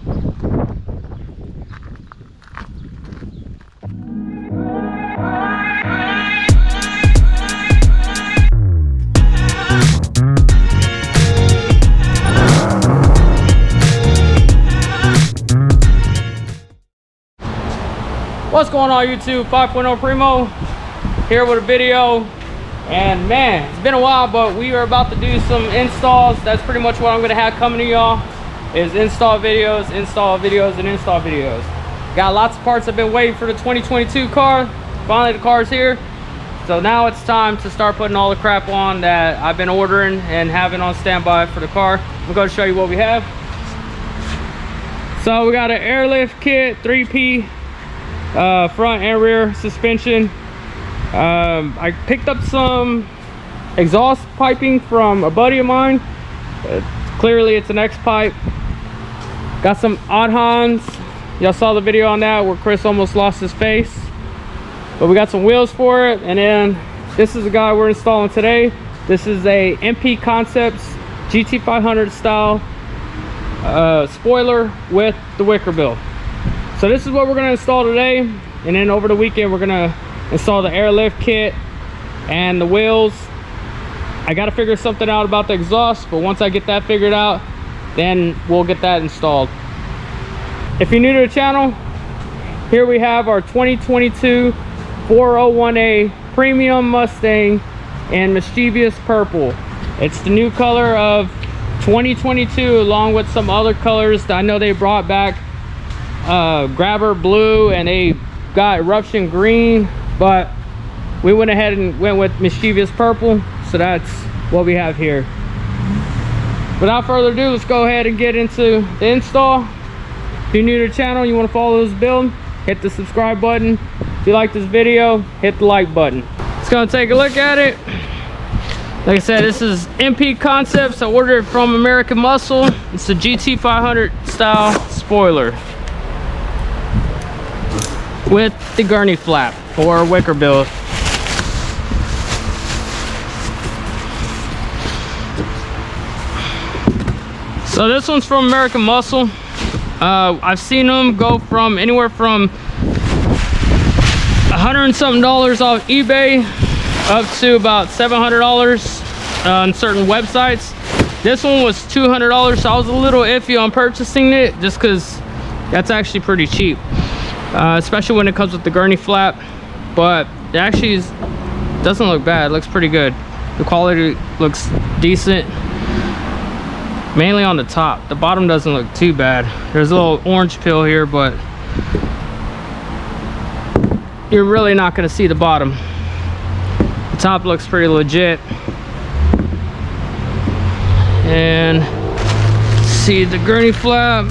What's going on YouTube? 5.0 Primo here with a video. And man, it's been a while, but we are about to do some installs. That's pretty much what I'm going to have coming to y'all, is install videos, and install videos. Got lots of parts. I've been waiting for the 2022 car. Finally the car's here. So now it's time to start putting all the crap on that I've been ordering and having on standby for the car. I'm going to show you what we have. So we got an airlift kit, 3P. Front and rear suspension. I picked up some exhaust piping from a buddy of mine. Clearly it's an X pipe. Got some odd-ons. Y'all saw the video on that where Chris almost lost his face. But we got some wheels for it. And then this is the guy we're installing today. This is a MP Concepts GT500 style spoiler with the Wickerbill. So this is what we're going to install today, and then over the weekend we're going to install the airlift kit and the wheels. I got to figure something out about the exhaust, but once I get that figured out, then we'll get that installed. If you're new to the channel, here we have our 2022 401A Premium Mustang in mischievous purple. It's the new color of 2022, along with some other colors that I know they brought back. Grabber blue, and they got eruption green, but we went ahead and went with mischievous purple, so that's what we have here. Without further ado, let's go ahead and get into the install. If you're new to the channel, you want to follow this build, hit the subscribe button. If you like this video, hit the like button. Let's go and take a look at it. Like I said, this is MP Concepts. I ordered it from American Muscle. It's a GT500 style spoiler with the gurney flap or Wickerbill. So this one's from American Muscle. I've seen them go from anywhere from $100 and something off eBay up to about $700 on certain websites. This one was $200, so I was a little iffy on purchasing it just because that's actually pretty cheap. Especially when it comes with the gurney flap, but it actually doesn't look bad. It looks pretty good. The quality looks decent, mainly on the top. The bottom doesn't look too bad. There's a little orange peel here, but you're really not going to see the bottom. The top looks pretty legit. And see the gurney flap.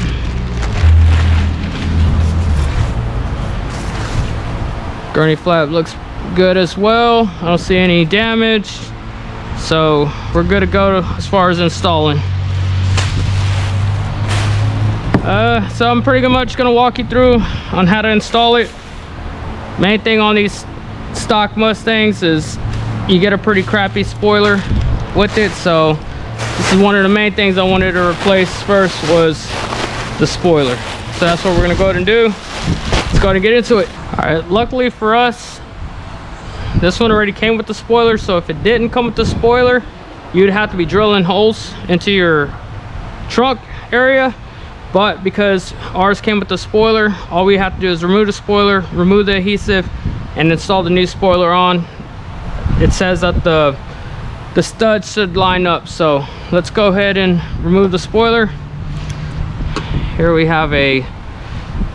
Gurney flap looks good as well. I don't see any damage, so we're good to go as far as installing. So I'm pretty much gonna walk you through on how to install it. Main thing on these stock Mustangs is you get a pretty crappy spoiler with it, so this is one of the main things I wanted to replace first, was the spoiler. So that's what we're gonna go ahead and do. Let's go ahead and get into it. All right, luckily for us, this one already came with the spoiler, so if it didn't come with the spoiler, you'd have to be drilling holes into your trunk area. But because ours came with the spoiler, all we have to do is remove the spoiler, remove the adhesive, and install the new spoiler on. It says that the studs should line up, so let's go ahead and remove the spoiler. Here we have a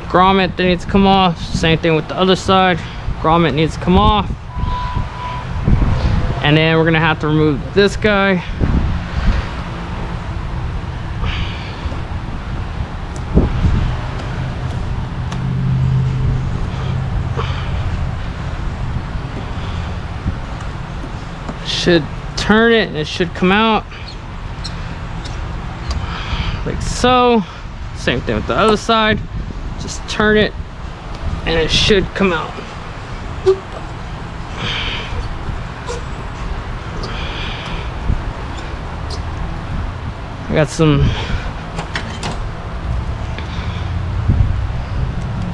grommet that needs to come off. Same thing with the other side. Grommet needs to come off. And then we're gonna have to remove this guy. Should turn it and it should come out like so. Same thing with the other side. Just turn it and it should come out. I got some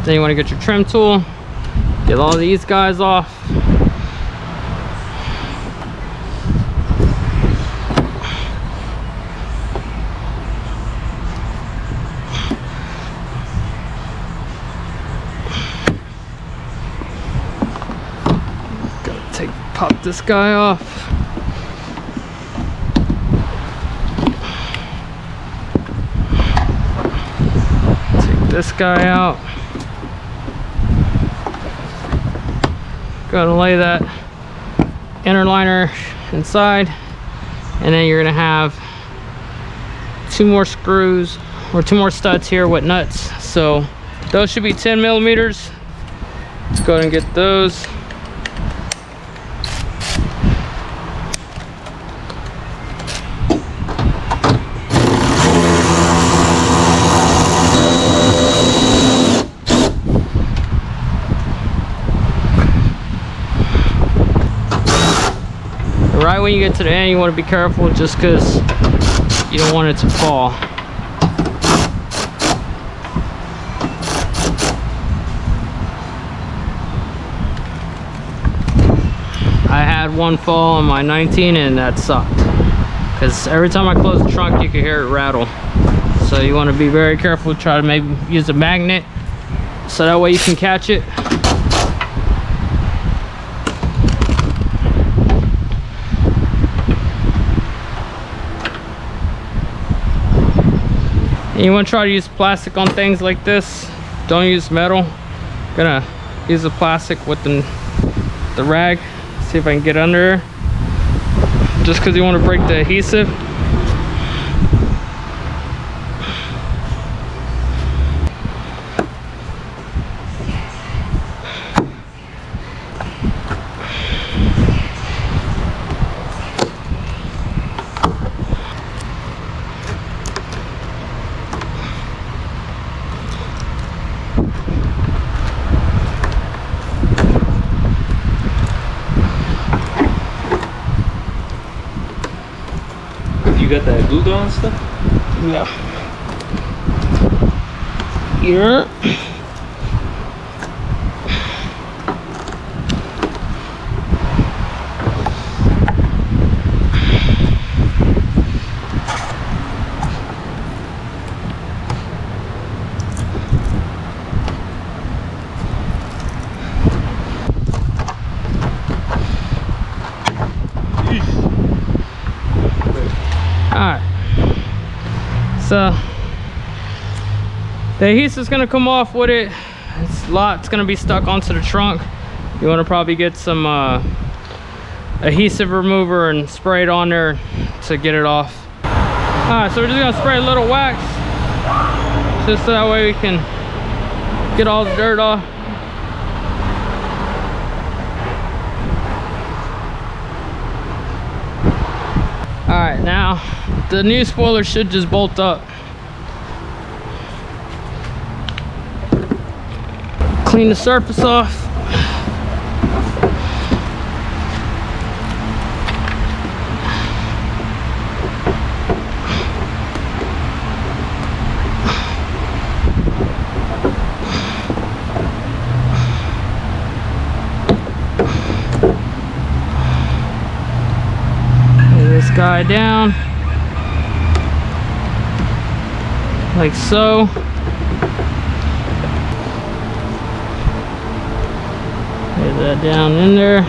Then you want to get your trim tool, get all these guys off. Pop this guy off. Take this guy out. Gonna lay that inner liner inside, and then you're gonna have 2 more screws or 2 more studs here with nuts. So those should be 10 millimeters. Let's go ahead and get those. Right when you get to the end, you want to be careful just because you don't want it to fall. I had one fall on my 19 and that sucked, because every time I close the trunk you can hear it rattle. So you want to be very careful. Try to maybe use a magnet so that way you can catch it. And you want to try to use plastic on things like this. Don't use metal. Gonna use the plastic with the rag. See if I can get under her. Just because you want to break the adhesive. You got that glue gun and stuff? Yeah. Here. Alright, so the adhesive's gonna come off with it. It's gonna be stuck onto the trunk. You want to probably get some adhesive remover and spray it on there to get it off. Alright, so we're just gonna spray a little wax, just so that way we can get all the dirt off. Alright, now the new spoiler should just bolt up. Clean the surface off. This guy down like so. Get that down in there.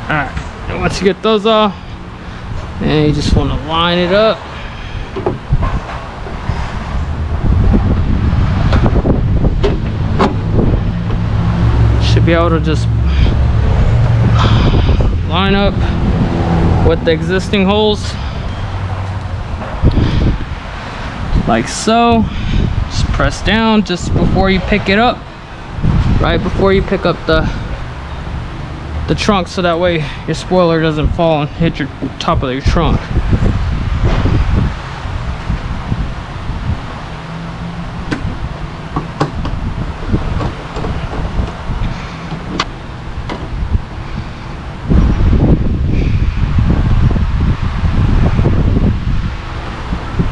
Alright, and once you get those off, and you just want to line it up. Should be able to just line up with the existing holes like so. Just press down just before you pick it up, right before you pick up the trunk, so that way your spoiler doesn't fall and hit your top of your trunk.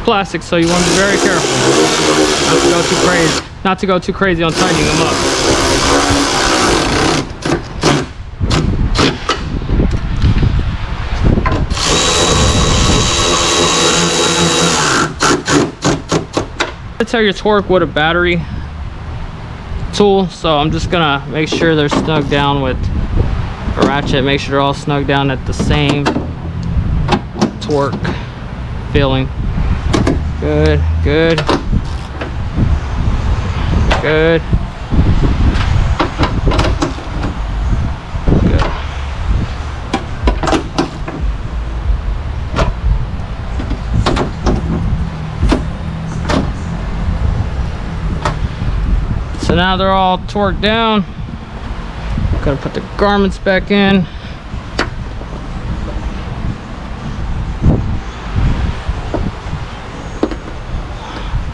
Plastic, so you want to be very careful not to go too crazy on tightening them up. I tell your torque with a battery tool, so I'm just gonna make sure they're snug down with a ratchet. Make sure they're all snug down at the same torque feeling. Good, good, good, good. So now they're all torqued down. Gotta put the garments back in.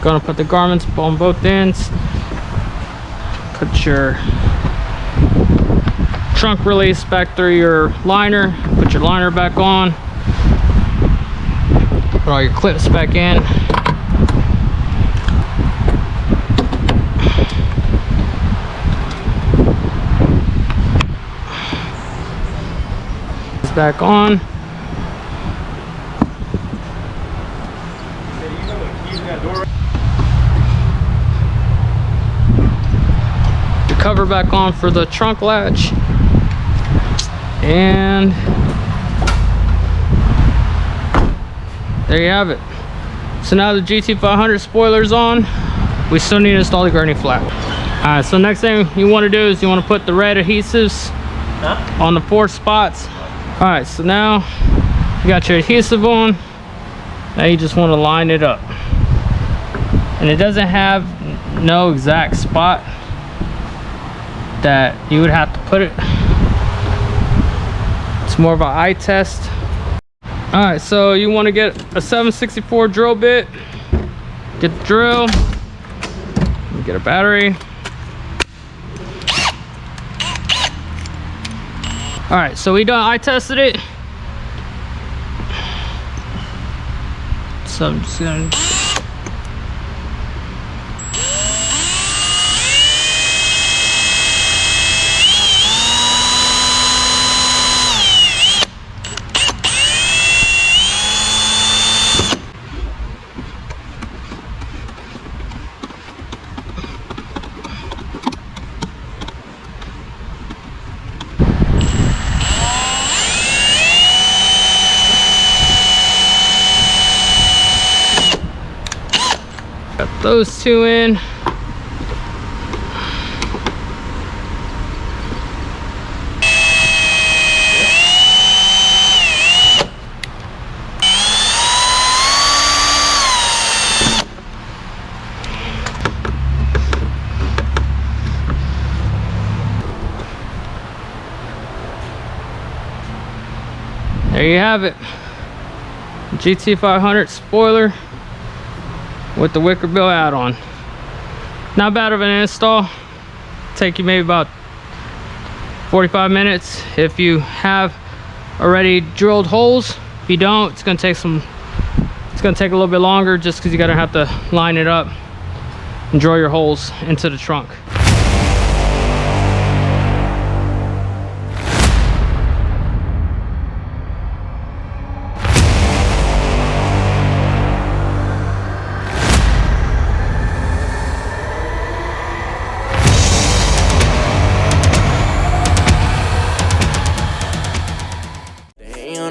Gonna put the garments on both ends. Put your trunk release back through your liner. Put your liner back on. Put all your clips back in. Back on. Cover back on for the trunk latch, and there you have it. So now the GT500 spoiler's on. We still need to install the gurney flap. All right, so next thing you want to do is you want to put the red adhesives on the 4 spots. All right, so now you got your adhesive on. Now you just want to line it up, and it doesn't have no exact spot that you would have to put it. It's more of an eye test. All right, so you want to get a 764 drill bit. Get the drill. Get a battery. All right, so we done eye tested it. So I'm just gonna got those 2 in. There you have it. GT500 spoiler with the Wickerbill add-on. Not bad of an install. Take you maybe about 45 minutes if you have already drilled holes. If you don't, it's gonna take a little bit longer, just because you gotta have to line it up and drill your holes into the trunk.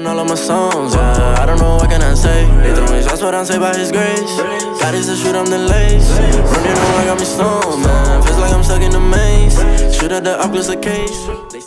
All of my songs, yeah, I don't know what can I say. They throw me shots, but I'm saved by his grace. God is the shoot, I'm the lace. Running on, I got me stoned, man. Feels like I'm stuck in the maze. Shoot at the Oculus, the case.